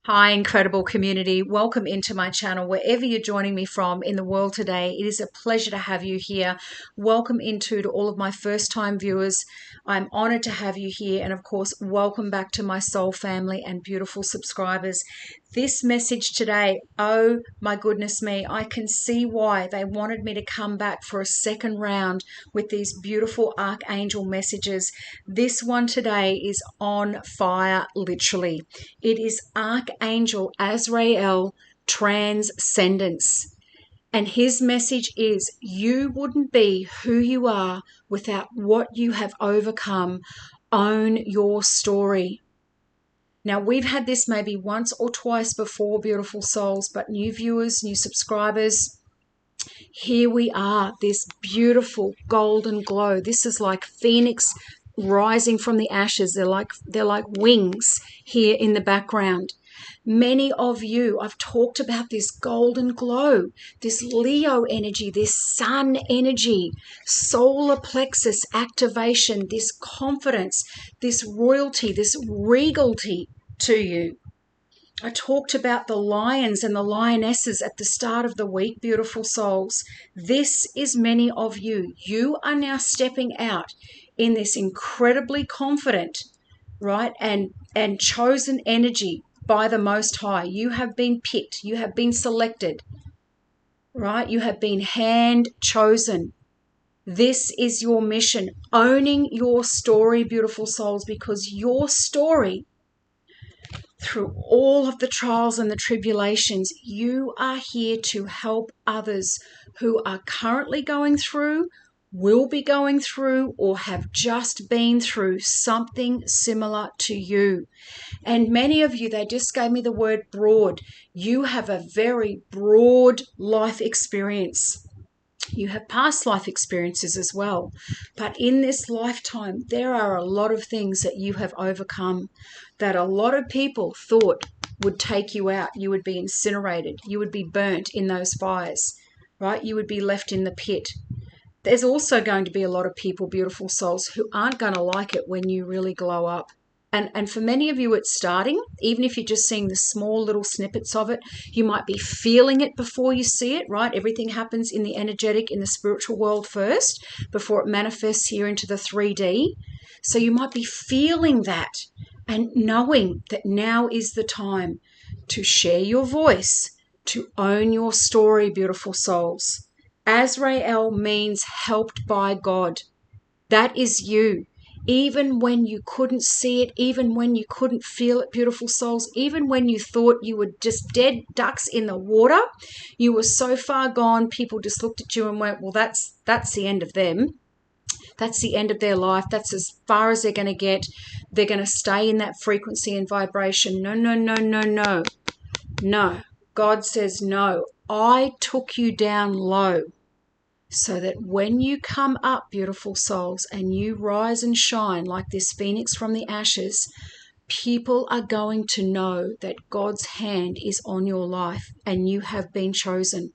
Hi, incredible community. Welcome into my channel, wherever you're joining me from in the world today. It is a pleasure to have you here. Welcome to all of my first-time viewers. I'm honored to have you here. And of course, welcome back to my soul family and beautiful subscribers. This message today, oh my goodness me, I can see why they wanted me to come back for a second round with these beautiful Archangel messages. This one today is on fire, literally. It is Archangel Azrael Transcendence. And his message is, you wouldn't be who you are without what you have overcome. Own your story. Now, we've had this maybe once or twice before, beautiful souls, but new viewers, new subscribers, here we are, this beautiful golden glow. This is like Phoenix rising from the ashes. They're like wings here in the background. Many of you, I've talked about this golden glow, this Leo energy, this sun energy, solar plexus activation, this confidence, this royalty, this regality to you. I talked about the lions and the lionesses at the start of the week, beautiful souls. This is many of you. You are now stepping out in this incredibly confident, right, and chosen energy by the Most High. You have been picked. You have been selected, right? You have been hand chosen. This is your mission, owning your story, beautiful souls, because your story, through all of the trials and the tribulations, you are here to help others who are currently going through, will be going through, or have just been through something similar to you. And many of you, they just gave me the word broad. You have a very broad life experience. You have past life experiences as well. But in this lifetime, there are a lot of things that you have overcome that a lot of people thought would take you out. You would be incinerated. You would be burnt in those fires, right? You would be left in the pit. There's also going to be a lot of people, beautiful souls, who aren't going to like it when you really glow up. And for many of you, it's starting. Even if you're just seeing the small little snippets of it, you might be feeling it before you see it, right? Everything happens in the energetic, in the spiritual world first, before it manifests here into the 3D. So you might be feeling that and knowing that now is the time to share your voice, to own your story, beautiful souls. Azrael means helped by God. That is you. Even when you couldn't see it, even when you couldn't feel it, beautiful souls, even when you thought you were just dead ducks in the water, you were so far gone, people just looked at you and went, well, that's the end of them. That's the end of their life. That's as far as they're going to get. They're going to stay in that frequency and vibration. No, no, no, no, no. No. God says no. I took you down low, so that when you come up, beautiful souls, and you rise and shine like this phoenix from the ashes, people are going to know that God's hand is on your life and you have been chosen.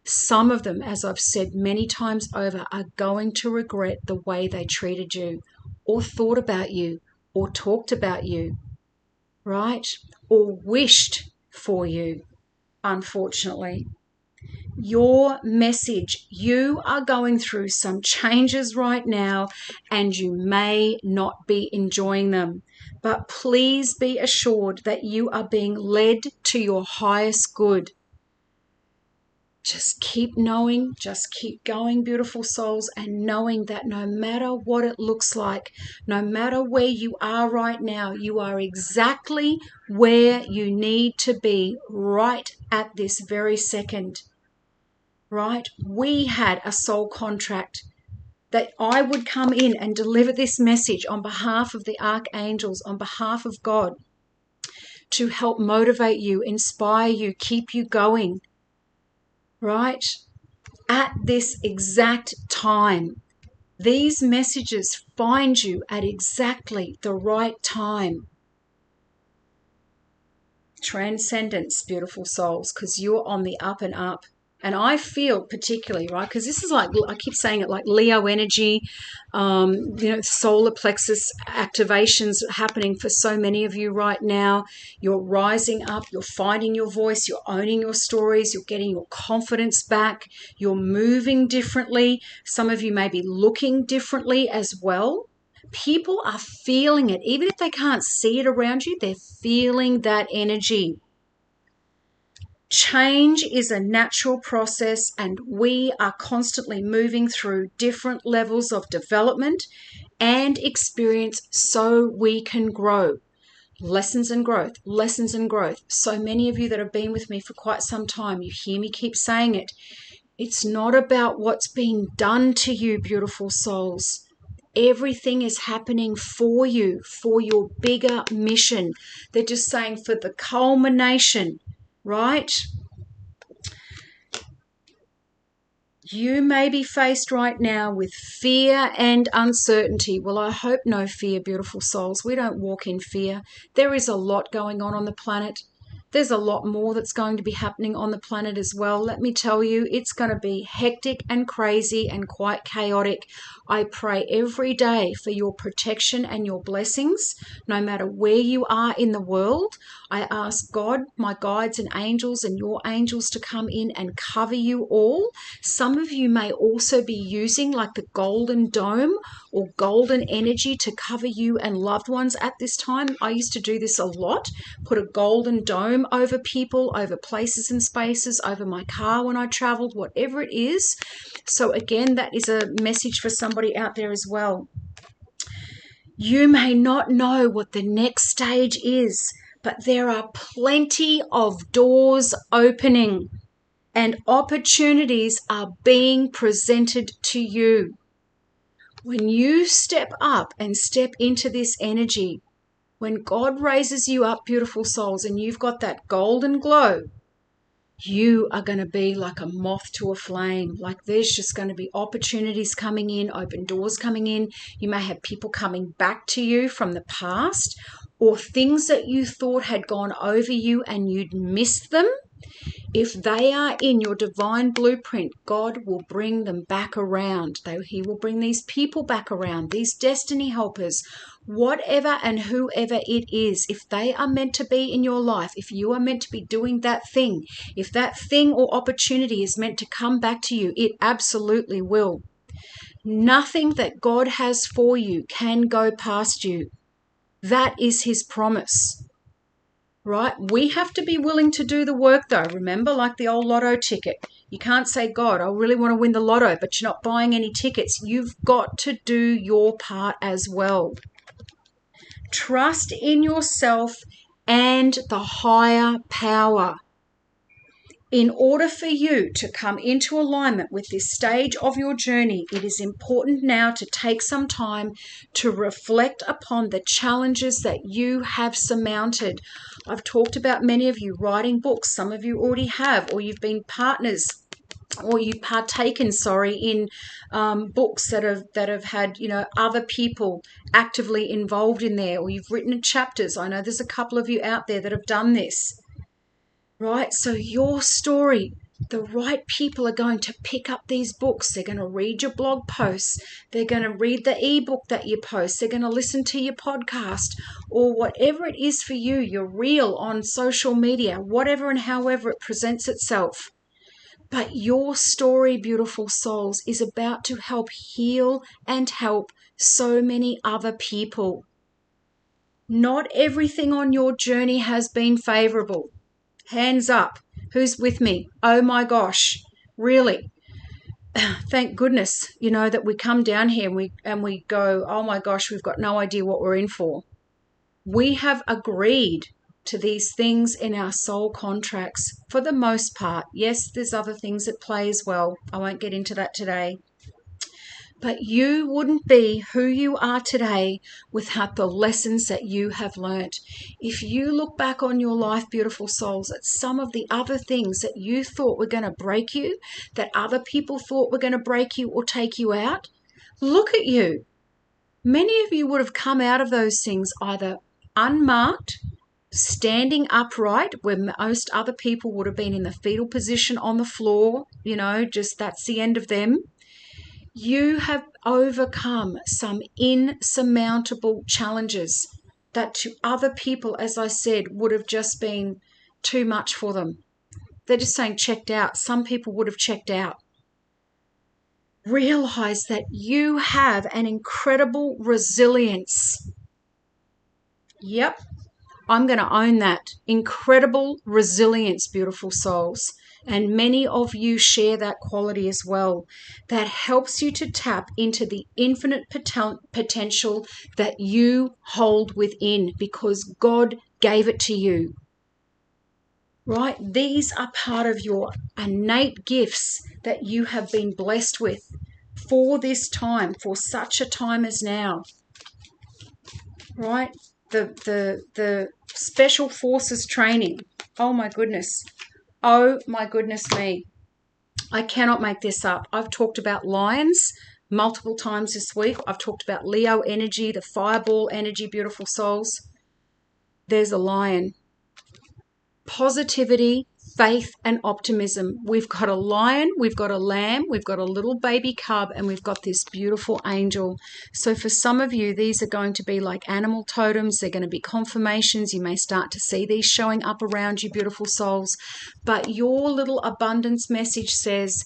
Some of them, as I've said many times over, are going to regret the way they treated you, or thought about you, or talked about you, right? Or wished for you, unfortunately. Your message, you are going through some changes right now and you may not be enjoying them, but please be assured that you are being led to your highest good. Just keep knowing, just keep going, beautiful souls, and knowing that no matter what it looks like, no matter where you are right now, you are exactly where you need to be right at this very second. Right? We had a soul contract that I would come in and deliver this message on behalf of the archangels, on behalf of God, to help motivate you, inspire you, keep you going, right? At this exact time, these messages find you at exactly the right time. Transcendence, beautiful souls, because you're on the up and up. And I feel particularly, right, because this is like, I keep saying it, like Leo energy, solar plexus activations happening for so many of you right now. You're rising up, you're finding your voice, you're owning your stories, you're getting your confidence back, you're moving differently. Some of you may be looking differently as well. People are feeling it. Even if they can't see it around you, they're feeling that energy. Change is a natural process, and we are constantly moving through different levels of development and experience so we can grow. Lessons and growth, lessons and growth. So many of you that have been with me for quite some time, you hear me keep saying it. It's not about what's being done to you, beautiful souls. Everything is happening for you, for your bigger mission. They're just saying for the culmination, right? You may be faced right now with fear and uncertainty. Well, I hope no fear, beautiful souls. We don't walk in fear. There is a lot going on the planet. There's a lot more that's going to be happening on the planet as well. Let me tell you, it's going to be hectic and crazy and quite chaotic. I pray every day for your protection and your blessings, no matter where you are in the world. I ask God, my guides and angels and your angels to come in and cover you all. Some of you may also be using like the golden dome or golden energy to cover you and loved ones at this time. I used to do this a lot, put a golden dome over people, over places and spaces, over my car when I traveled, whatever it is. So again, that is a message for somebody out there as well. You may not know what the next stage is, but there are plenty of doors opening and opportunities are being presented to you. When you step up and step into this energy, when God raises you up, beautiful souls, and you've got that golden glow, you are going to be like a moth to a flame. Like there's just going to be opportunities coming in, open doors coming in. You may have people coming back to you from the past, or things that you thought had gone over you and you'd missed them. If they are in your divine blueprint, God will bring them back around. He will bring these people back around, these destiny helpers, whatever and whoever it is. If they are meant to be in your life, if you are meant to be doing that thing, if that thing or opportunity is meant to come back to you, it absolutely will. Nothing that God has for you can go past you. That is his promise. Right? We have to be willing to do the work though. Remember, like the old lotto ticket. You can't say, God, I really want to win the lotto, but you're not buying any tickets. You've got to do your part as well. Trust in yourself and the higher power. In order for you to come into alignment with this stage of your journey, it is important now to take some time to reflect upon the challenges that you have surmounted. I've talked about many of you writing books. Some of you already have, or you've been partners, or you've partaken, in books that have had, other people actively involved in there, or you've written chapters. I know there's a couple of you out there that have done this. Right? So your story, the right people are going to pick up these books. They're going to read your blog posts. They're going to read the ebook that you post. They're going to listen to your podcast or whatever it is for you, your reel on social media, whatever and however it presents itself. But your story, beautiful souls, is about to help heal and help so many other people. Not everything on your journey has been favorable. Hands up. Who's with me? Oh my gosh. Really? Thank goodness, that we come down here and we go, oh my gosh, we've got no idea what we're in for. We have agreed to these things in our soul contracts for the most part. Yes, there's other things at play as well. I won't get into that today. But you wouldn't be who you are today without the lessons that you have learnt. If you look back on your life, beautiful souls, at some of the other things that you thought were going to break you, that other people thought were going to break you or take you out, look at you. Many of you would have come out of those things either unmarked, standing upright where most other people would have been in the fetal position on the floor, just that's the end of them. You have overcome some insurmountable challenges that to other people, as I said, would have just been too much for them. They're just saying checked out. Some people would have checked out. Realize that you have an incredible resilience. Yep, I'm going to own that. Incredible resilience, beautiful souls. And many of you share that quality as well. That helps you to tap into the infinite potential that you hold within because God gave it to you. Right? These are part of your innate gifts that you have been blessed with for this time, for such a time as now. Right? The Special Forces training. Oh my goodness. Oh my goodness me. I cannot make this up. I've talked about lions multiple times this week. I've talked about Leo energy, the fireball energy, beautiful souls. There's a lion. Positivity, faith, and optimism. We've got a lion, we've got a lamb, we've got a little baby cub, and we've got this beautiful angel. So for some of you, these are going to be like animal totems. They're going to be confirmations. You may start to see these showing up around you, beautiful souls. But your little abundance message says,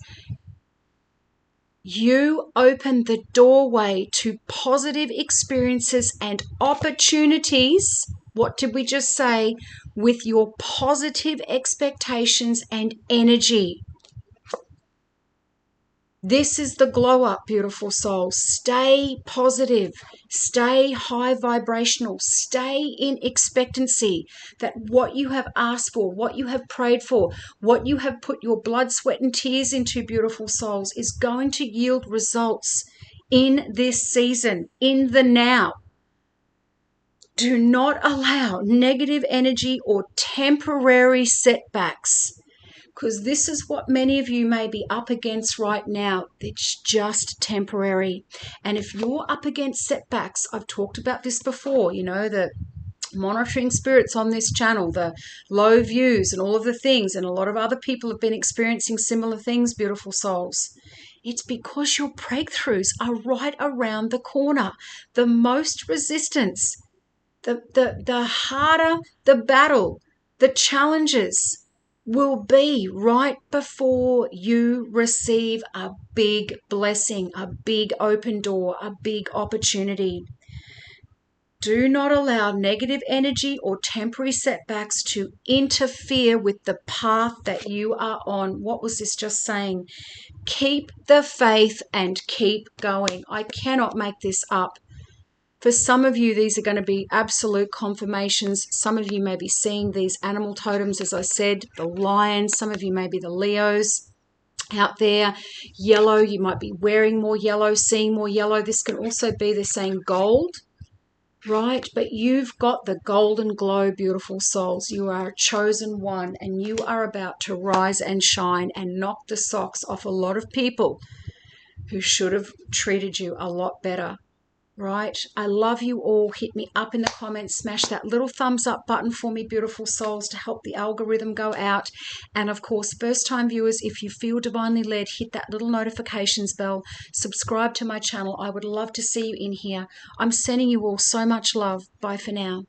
you open the doorway to positive experiences and opportunities. What did we just say? With your positive expectations and energy. This is the glow up, beautiful soul. Stay positive. Stay high vibrational. Stay in expectancy that what you have asked for, what you have prayed for, what you have put your blood, sweat, and tears into, beautiful souls, is going to yield results in this season, in the now. Do not allow negative energy or temporary setbacks, because this is what many of you may be up against right now. It's just temporary. And if you're up against setbacks, I've talked about this before, the monitoring spirits on this channel, the low views and all of the things, and a lot of other people have been experiencing similar things, beautiful souls. It's because your breakthroughs are right around the corner. The most resistance, the harder the battle, the challenges will be right before you receive a big blessing, a big open door, a big opportunity. Do not allow negative energy or temporary setbacks to interfere with the path that you are on. What was this just saying? Keep the faith and keep going. I cannot make this up. For some of you, these are going to be absolute confirmations. Some of you may be seeing these animal totems, as I said, the lions. Some of you may be the Leos out there. Yellow, you might be wearing more yellow, seeing more yellow. This can also be the same gold, right? But you've got the golden glow, beautiful souls. You are a chosen one, and you are about to rise and shine and knock the socks off a lot of people who should have treated you a lot better. Right? I love you all. Hit me up in the comments. Smash that little thumbs up button for me, beautiful souls, to help the algorithm go out. And of course, first time viewers, if you feel divinely led, hit that little notifications bell. Subscribe to my channel. I would love to see you in here. I'm sending you all so much love. Bye for now.